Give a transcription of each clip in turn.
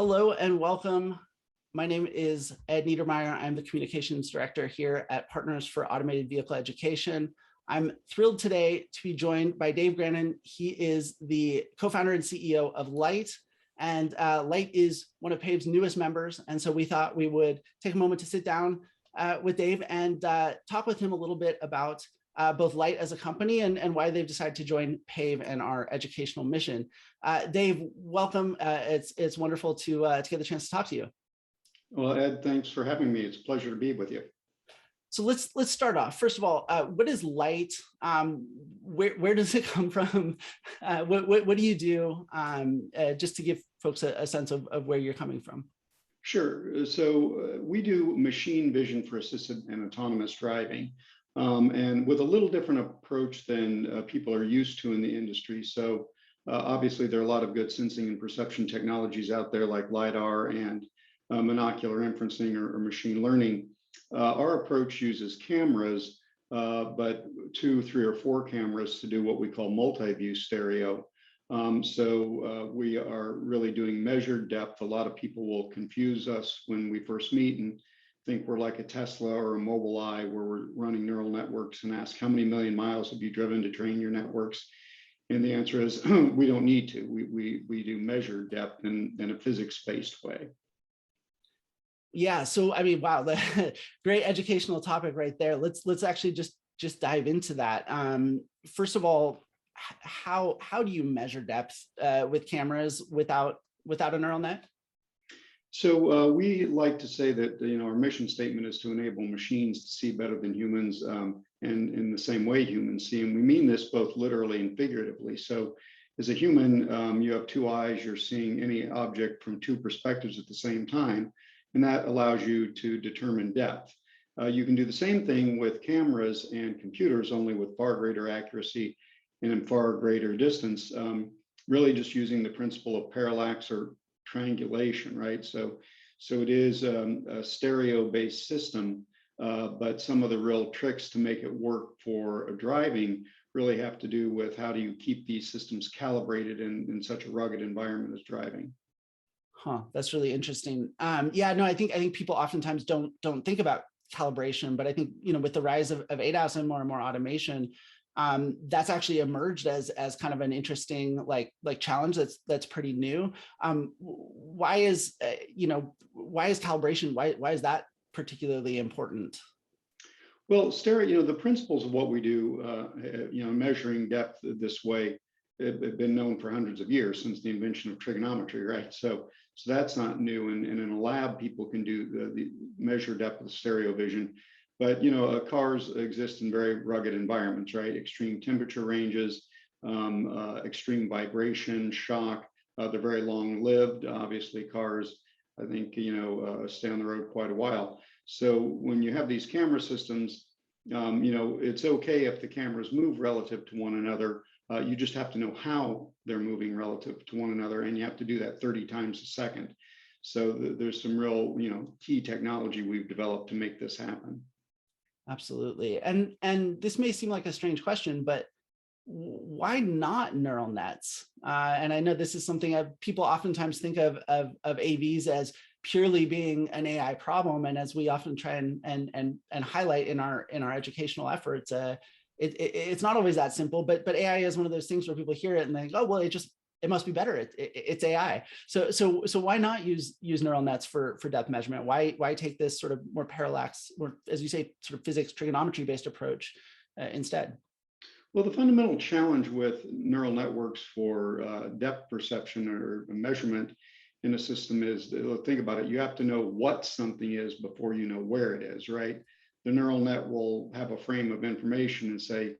Hello and welcome. My name is Ed Niedermeyer. I'm the Communications Director here at Partners for Automated Vehicle Education. I'm thrilled today to be joined by Dave Grannan. He is the co-founder and CEO of Light, and Light is one of PAVE's newest members. And so we thought we would take a moment to sit down with Dave and talk with him a little bit about both Light as a company and why they've decided to join PAVE and our educational mission. Dave, welcome. It's wonderful to get the chance to talk to you. Well, Ed, thanks for having me. It's a pleasure to be with you. So let's start off. First of all, what is Light? Where does it come from? What do you do? Just to give folks a sense of where you're coming from. Sure. So we do machine vision for assisted and autonomous driving, and with a little different approach than people are used to in the industry. So obviously, there are a lot of good sensing and perception technologies out there like LiDAR and monocular inferencing or machine learning. Our approach uses cameras, but 2, 3, or 4 cameras to do what we call multi-view stereo. We are really doing measured depth. A lot of people will confuse us when we first meet and think we're like a Tesla or a Mobileye, where we're running neural networks, and ask how many million miles have you driven to train your networks? And the answer is we don't need to. We do measured depth in a physics-based way. Yeah, so I mean, wow, great educational topic right there. Let's actually just dive into that. First of all, how do you measure depth with cameras without a neural net? So we like to say that our mission statement is to enable machines to see better than humans, and in the same way humans see. And we mean this both literally and figuratively. So as a human, you have 2 eyes. You're seeing any object from 2 perspectives at the same time. And that allows you to determine depth. You can do the same thing with cameras and computers, only with far greater accuracy and in far greater distance, really just using the principle of parallax or triangulation, right? So it is a stereo-based system, but some of the real tricks to make it work for driving really have to do with how do you keep these systems calibrated in such a rugged environment as driving. Huh, that's really interesting. Yeah, no, I think people oftentimes don't think about calibration, but I think with the rise of ADAS and more automation, that's actually emerged as kind of an interesting like challenge that's pretty new. Why is calibration? Why is that particularly important? Well, stereo, the principles of what we do, measuring depth this way, have been known for hundreds of years, since the invention of trigonometry, right? So that's not new. And in a lab, people can do the measure depth with stereo vision. But cars exist in very rugged environments, right? Extreme temperature ranges, extreme vibration, shock. They're very long-lived. Obviously, cars, I think, stay on the road quite a while. So when you have these camera systems, it's okay if the cameras move relative to one another. You just have to know how they're moving relative to one another, and you have to do that 30 times a second. So there's some real, key technology we've developed to make this happen. Absolutely. And this may seem like a strange question, but why not neural nets? And I know this is something people oftentimes think of AVs as purely being an AI problem, and as we often try and highlight in our educational efforts, it's not always that simple. But AI is one of those things where people hear it and they think, oh well, it must be better. It's AI. So why not use neural nets for depth measurement? Why take this sort of more parallax, or as you say, sort of physics trigonometry based approach instead? Well, the fundamental challenge with neural networks for depth perception or measurement in a system is, think about it, you have to know what something is before you know where it is, right? The neural net will have a frame of information and say,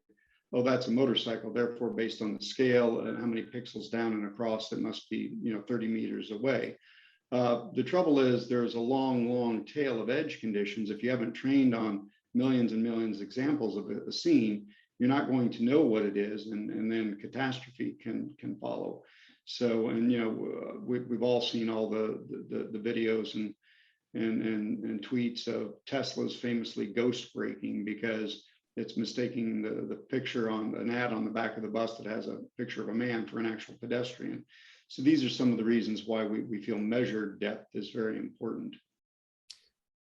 oh, that's a motorcycle. Therefore, based on the scale and how many pixels down and across, it must be 30 meters away. The trouble is there's a long tail of edge conditions. If you haven't trained on millions and millions of examples of a scene, you're not going to know what it is, and then catastrophe can follow. So, we've all seen all the videos and tweets of Tesla's famously ghost braking because it's mistaking the picture on an ad on the back of the bus that has a picture of a man for an actual pedestrian. So these are some of the reasons why we feel measured depth is very important.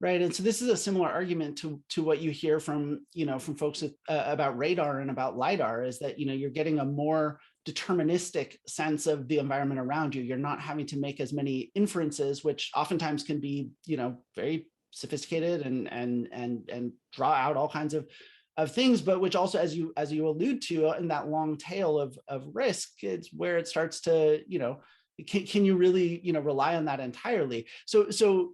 Right, and so this is a similar argument to what you hear from from folks about radar and about LiDAR, is that you're getting a more deterministic sense of the environment around you. You're not having to make as many inferences, which oftentimes can be very sophisticated and draw out all kinds of things, but which also, as you allude to, in that long tail of risk, it's where it starts to can you really rely on that entirely? So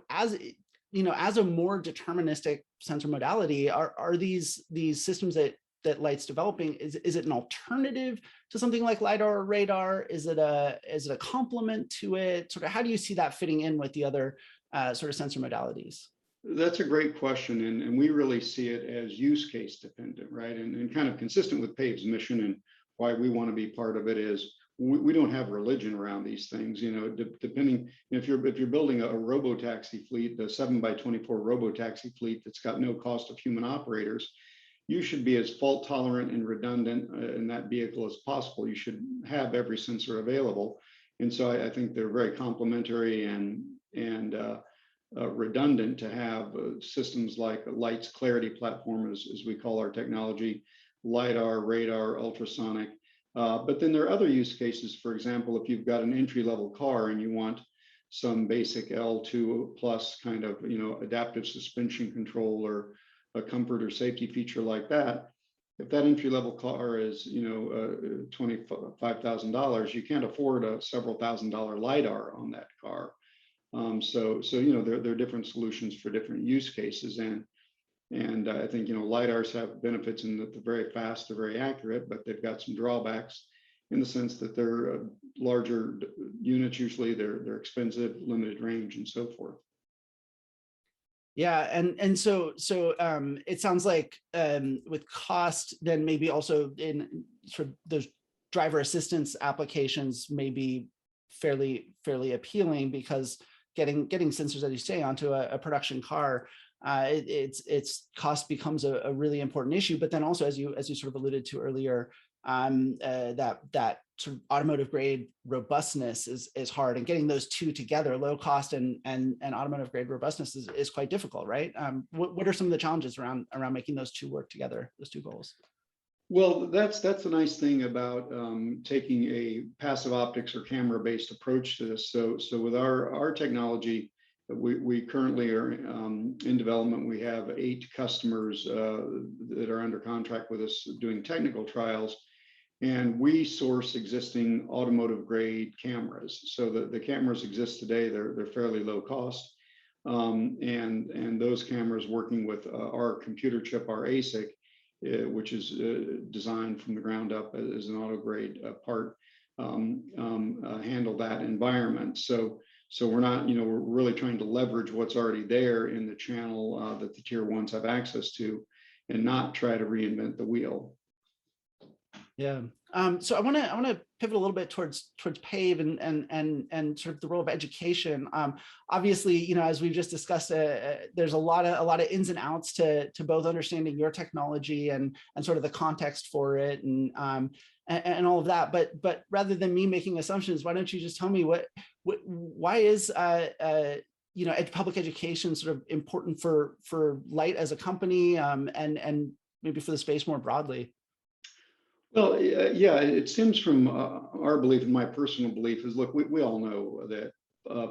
as a more deterministic sensor modality, are these systems that Light's developing, is it an alternative to something like LiDAR or radar? Is it a complement to it? Sort of, how do you see that fitting in with the other sort of sensor modalities? That's a great question, and we really see it as use case dependent, right? And kind of consistent with PAVE's mission and why we want to be part of it is we don't have religion around these things. Depending if you're building a robo-taxi fleet, the 7x24 robo-taxi fleet that's got no cost of human operators, you should be as fault tolerant and redundant in that vehicle as possible. You should have every sensor available, and so I think they're very complementary and redundant to have systems like Light's Clarity platform, as we call our technology, LiDAR, radar, ultrasonic. But then there are other use cases. For example, if you've got an entry-level car and you want some basic L2 plus kind of adaptive suspension control or a comfort or safety feature like that, if that entry-level car is $25,000, you can't afford a several $1,000 LiDAR on that car. So there are different solutions for different use cases, and I think LiDARs have benefits in that they're very fast, they're very accurate, but they've got some drawbacks in the sense that they're larger units. Usually they're expensive, limited range, and so forth. Yeah, and so it sounds like with cost, then maybe also in sort of those driver assistance applications may be fairly appealing, because getting sensors, as you say, onto a production car, its cost becomes a really important issue. But then also, as you sort of alluded to earlier, that sort of automotive grade robustness is hard, and getting those two together, low cost and automotive grade robustness, is quite difficult, right? What are some of the challenges around making those two work together, those two goals? Well, that's the nice thing about taking a passive optics or camera-based approach to this. So with our technology, we currently are in development. We have 8 customers that are under contract with us doing technical trials, and we source existing automotive grade cameras. So the cameras exist today. They're fairly low cost, and those cameras, working with our computer chip, our ASIC, which is designed from the ground up as an auto grade part, handle that environment. So we're not, we're really trying to leverage what's already there in the channel that the tier ones have access to, and not try to reinvent the wheel. Yeah. So I want to pivot a little bit towards PAVE and sort of the role of education. Obviously, as we've just discussed, there's a lot of ins and outs to both understanding your technology and sort of the context for it and all of that. But rather than me making assumptions, why don't you just tell me why is public education sort of important for Light as a company, and maybe for the space more broadly? Well, yeah, it stems from our belief, and my personal belief is, look, we all know that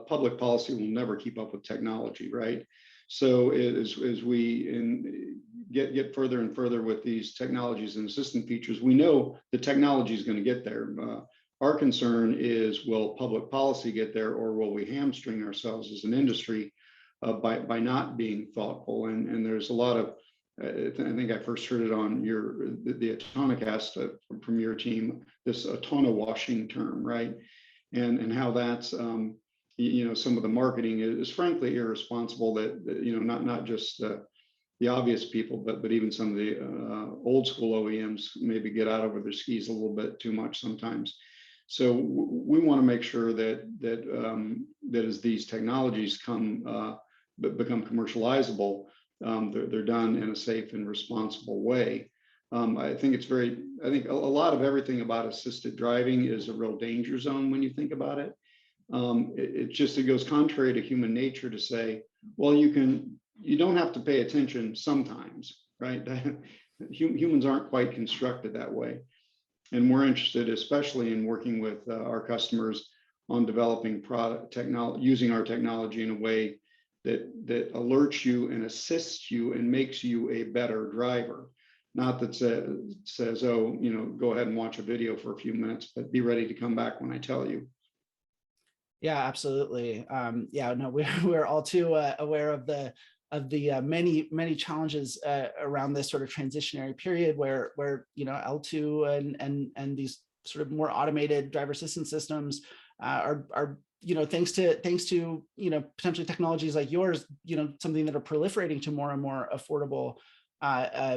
public policy will never keep up with technology, right? So as we get further and further with these technologies and assistant features, we know the technology is going to get there. Our concern is, will public policy get there, or will we hamstring ourselves as an industry by not being thoughtful? And there's a lot of, I think I first heard it on the Autonocast from your team, this Autono washing term, right? And how that's some of the marketing is frankly irresponsible. That not just the obvious people, but even some of the old school OEMs maybe get out over their skis a little bit too much sometimes. So we want to make sure that as these technologies become commercializable, they're done in a safe and responsible way. I think a lot of everything about assisted driving is a real danger zone when you think about it. It goes contrary to human nature to say, well, you don't have to pay attention sometimes, right? Humans aren't quite constructed that way. And we're interested, especially in working with our customers on developing product technology, using our technology in a way that alerts you and assists you and makes you a better driver. Not that says, oh, go ahead and watch a video for a few minutes, but be ready to come back when I tell you. Yeah, absolutely. Yeah, no, we're all too aware of the many challenges around this sort of transitionary period where L2 and these sort of more automated driver assistance systems are thanks to potentially technologies like yours, something that are proliferating to more and more affordable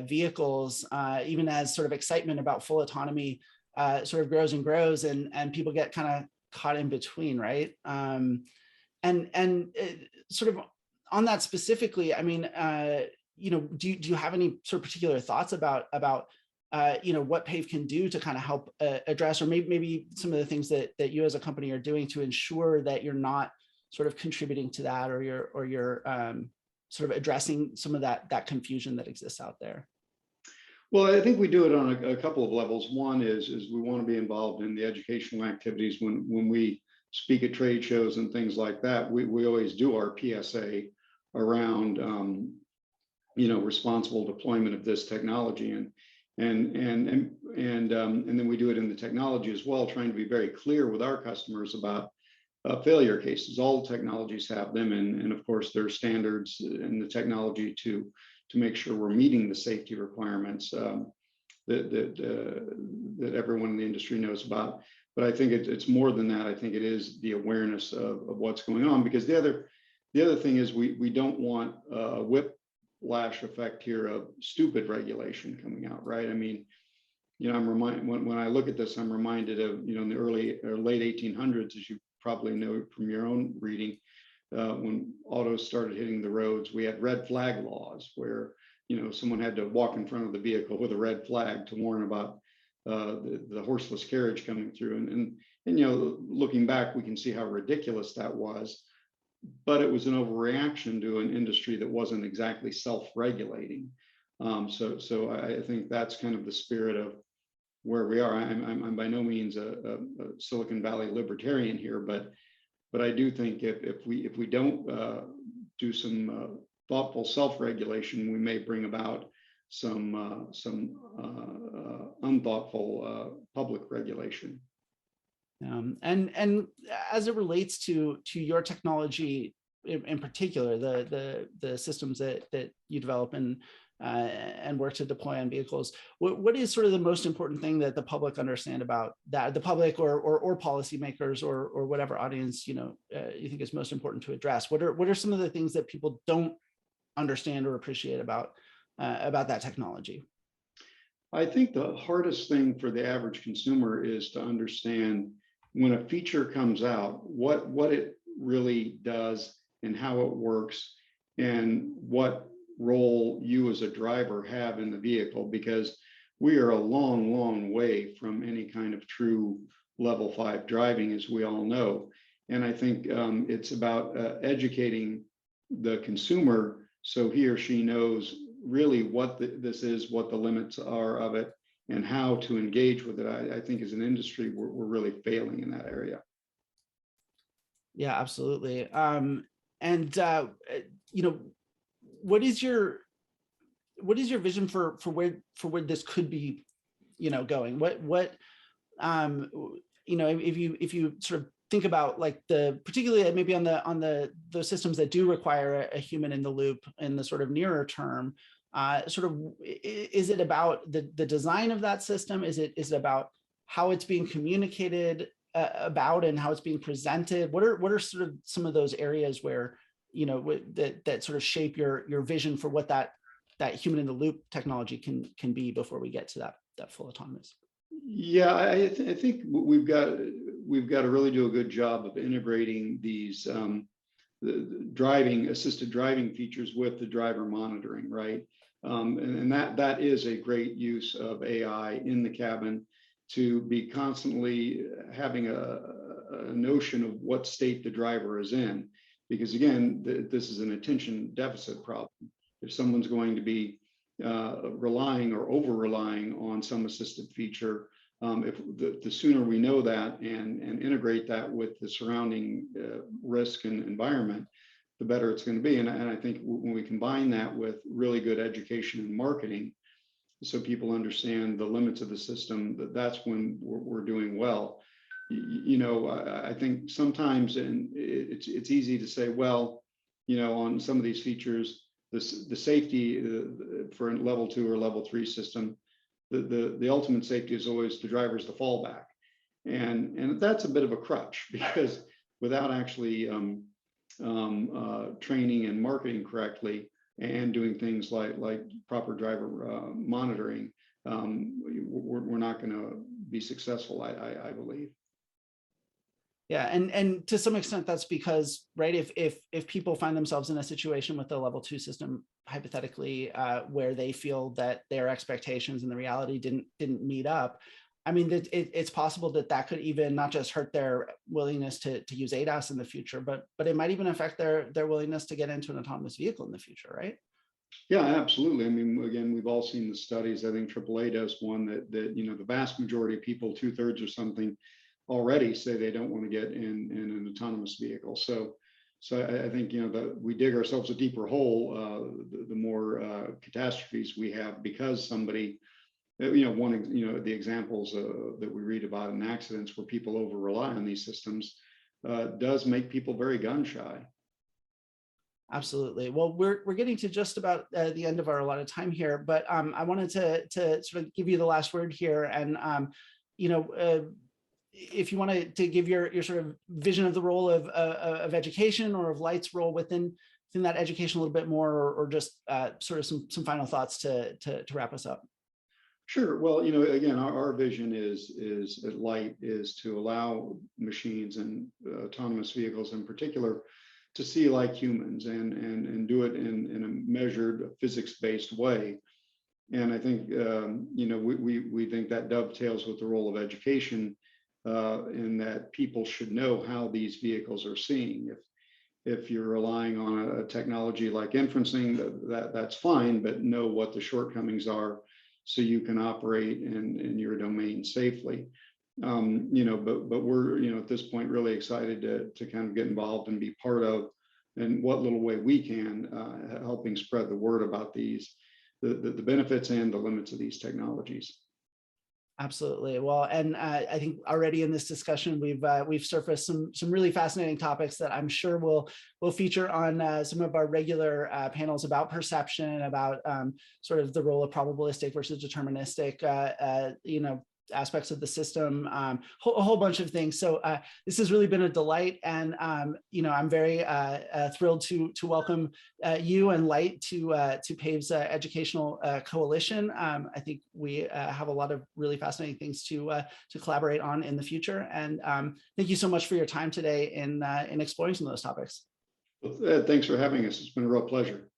vehicles, even as sort of excitement about full autonomy sort of grows and grows, and people get kind of caught in between, right? And sort of on that specifically, I mean, do you have any sort of particular thoughts about what PAVE can do to kind of help address, or maybe some of the things that you as a company are doing to ensure that you're not sort of contributing to that, or you're sort of addressing some of that confusion that exists out there? Well, I think we do it on a couple of levels. One is we want to be involved in the educational activities when we speak at trade shows and things like that. We always do our PSA around responsible deployment of this technology, and then we do it in the technology as well, trying to be very clear with our customers about failure cases. All technologies have them, and of course there are standards in the technology to make sure we're meeting the safety requirements that everyone in the industry knows about. But I think it's more than that. I think it is the awareness of what's going on, because the other thing is we don't want a whiplash effect here of stupid regulation coming out, right? I mean, I'm reminded when I look at this, I'm reminded of in the early or late 1800s, as you probably know from your own reading. When autos started hitting the roads, we had red flag laws where someone had to walk in front of the vehicle with a red flag to warn about the horseless carriage coming through. And looking back, we can see how ridiculous that was, but it was an overreaction to an industry that wasn't exactly self-regulating. So I think that's kind of the spirit of where we are. I'm by no means a Silicon Valley libertarian here, but I do think if we don't do some thoughtful self-regulation, we may bring about some unthoughtful public regulation. And as it relates to your technology in particular, the systems that you develop and work to deploy on vehicles, what is sort of the most important thing that the public understand about that, the public or policymakers or whatever audience you think is most important to address? What are some of the things that people don't understand or appreciate about that technology? I think the hardest thing for the average consumer is to understand when a feature comes out, what it really does and how it works, and what role you as a driver have in the vehicle, because we are a long way from any kind of true level 5 driving, as we all know. And I think it's about educating the consumer so he or she knows really what this is, what the limits are of it, and how to engage with it. I think as an industry, we're really failing in that area. Yeah, absolutely. What is your vision for where this could be, going? If you sort of think about like particularly maybe on those systems that do require a human in the loop in the sort of nearer term, is it about the design of that system? Is it about how it's being communicated about and how it's being presented? What are sort of some of those areas where that sort of shape your vision for what that human in the loop technology can be before we get to that full autonomous? Yeah, I think we've got to really do a good job of integrating these assisted driving features with the driver monitoring, right? And that is a great use of AI in the cabin, to be constantly having a notion of what state the driver is in. Because again, this is an attention deficit problem. If someone's going to be relying or over relying on some assisted feature, if the sooner we know that and integrate that with the surrounding risk and environment, the better it's going to be. And I think when we combine that with really good education and marketing, so people understand the limits of the system, that's when we're doing well. I think sometimes, and it's easy to say, well, on some of these features, the safety for a level 2 or level 3 system, the ultimate safety is always the driver's the fallback, and that's a bit of a crutch, because without actually training and marketing correctly and doing things like proper driver monitoring, we're not going to be successful, I believe. Yeah, and to some extent that's because, right, if people find themselves in a situation with a level 2 system, hypothetically, where they feel that their expectations and the reality didn't meet up, I mean, it's possible that could even not just hurt their willingness to use ADAS in the future, but it might even affect their willingness to get into an autonomous vehicle in the future, right? Yeah, absolutely. I mean, again, we've all seen the studies. I think AAA does one that the vast majority of people, 2/3 or something, already say they don't want to get in an autonomous vehicle. So I think that we dig ourselves a deeper hole, the more catastrophes we have, because somebody, the examples that we read about in accidents where people over rely on these systems does make people very gun shy. Absolutely. Well, we're getting to just about the end of our allotted time here, but I wanted to sort of give you the last word here, and if you wanted to give your sort of vision of the role of education, or of Light's role within that education a little bit more, or just sort of some final thoughts to wrap us up. Sure. Well, again, our vision is at Light is to allow machines and autonomous vehicles in particular to see like humans, and do it in a measured, physics-based way. And I think we think that dovetails with the role of education, in that people should know how these vehicles are seeing. If you're relying on a technology like inferencing, that's fine, but know what the shortcomings are, so you can operate in your domain safely. But we're at this point really excited to kind of get involved and be part of, in what little way we can, helping spread the word about the benefits and the limits of these technologies. Absolutely. Well, and I think already in this discussion, we've surfaced some really fascinating topics that I'm sure will feature on some of our regular panels about perception, about sort of the role of probabilistic versus deterministic, aspects of the system, a whole bunch of things. So this has really been a delight, and I'm very thrilled to welcome you and Light to PAVE's educational coalition. I think we have a lot of really fascinating things to collaborate on in the future, and thank you so much for your time today in exploring some of those topics. Well, Ed, thanks for having us. It's been a real pleasure.